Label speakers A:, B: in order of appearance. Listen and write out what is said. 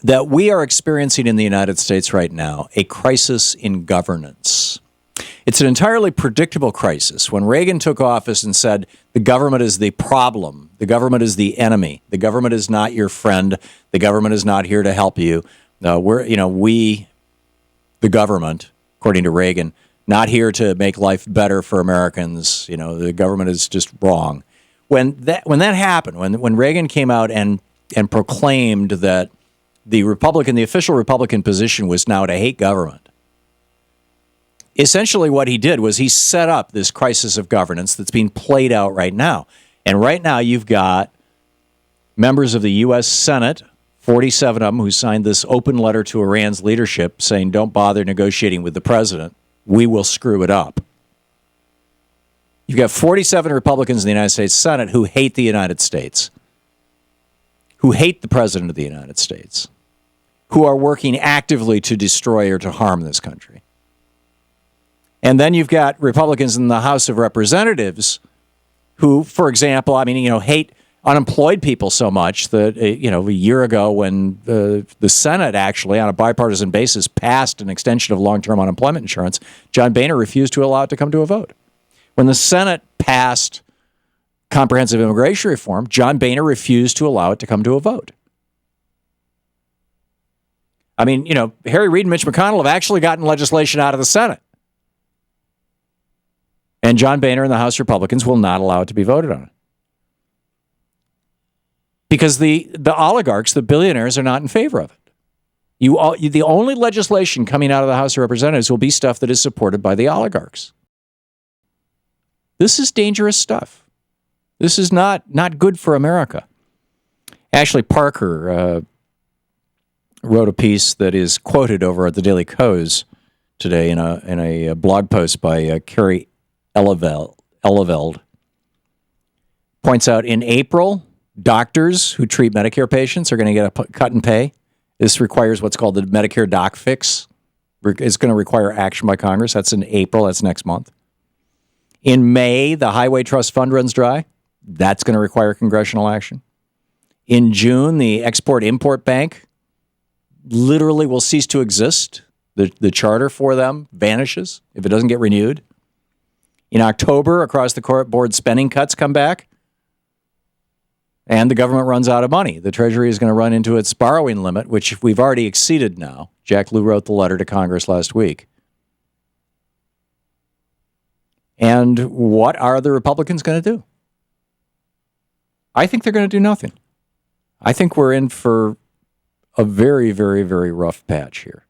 A: that we are experiencing in the United States right now a crisis in governance. It's an entirely predictable crisis. When Reagan took office and said the government is the problem, the government is the enemy, the government is not your friend, the government is not here to help you. We, the government, according to Reagan, not here to make life better for Americans. The government is just wrong. When that happened, when Reagan came out and proclaimed that the official Republican position was now to hate government, essentially what he did was he set up this crisis of governance that's being played out right now. And right now you've got members of the U.S. Senate, 47 of them, who signed this open letter to Iran's leadership saying, don't bother negotiating with the president. We will screw it up. You've got 47 Republicans in the United States Senate who hate the United States, who hate the president of the United States, who are working actively to destroy or to harm this country. And then you've got Republicans in the House of Representatives who, for example, hate unemployed people so much that, a year ago when the Senate actually, on a bipartisan basis, passed an extension of long-term unemployment insurance, John Boehner refused to allow it to come to a vote. When the Senate passed comprehensive immigration reform, John Boehner refused to allow it to come to a vote. Harry Reid and Mitch McConnell have actually gotten legislation out of the Senate. And John Boehner and the House Republicans will not allow it to be voted on. Because the oligarchs, the billionaires, are not in favor of it. The only legislation coming out of the House of Representatives will be stuff that is supported by the oligarchs. This is dangerous stuff. This is not good for America. Ashley Parker wrote a piece that is quoted over at the Daily Kos today in a blog post by Carrie Eleveld. Points out in April, doctors who treat Medicare patients are going to get a cut in pay. This requires what's called the Medicare doc fix. It's going to require action by Congress. That's in April. That's next month. In May, the Highway Trust Fund runs dry. That's going to require congressional action. In June, the Export-Import Bank literally will cease to exist. The charter for them vanishes if it doesn't get renewed. In October, across the board spending cuts come back, and the government runs out of money. The Treasury is going to run into its borrowing limit, which we've already exceeded now. Jack Lew wrote the letter to Congress last week. And what are the Republicans going to do? I think they're going to do nothing. I think we're in for a very, very, very rough patch here.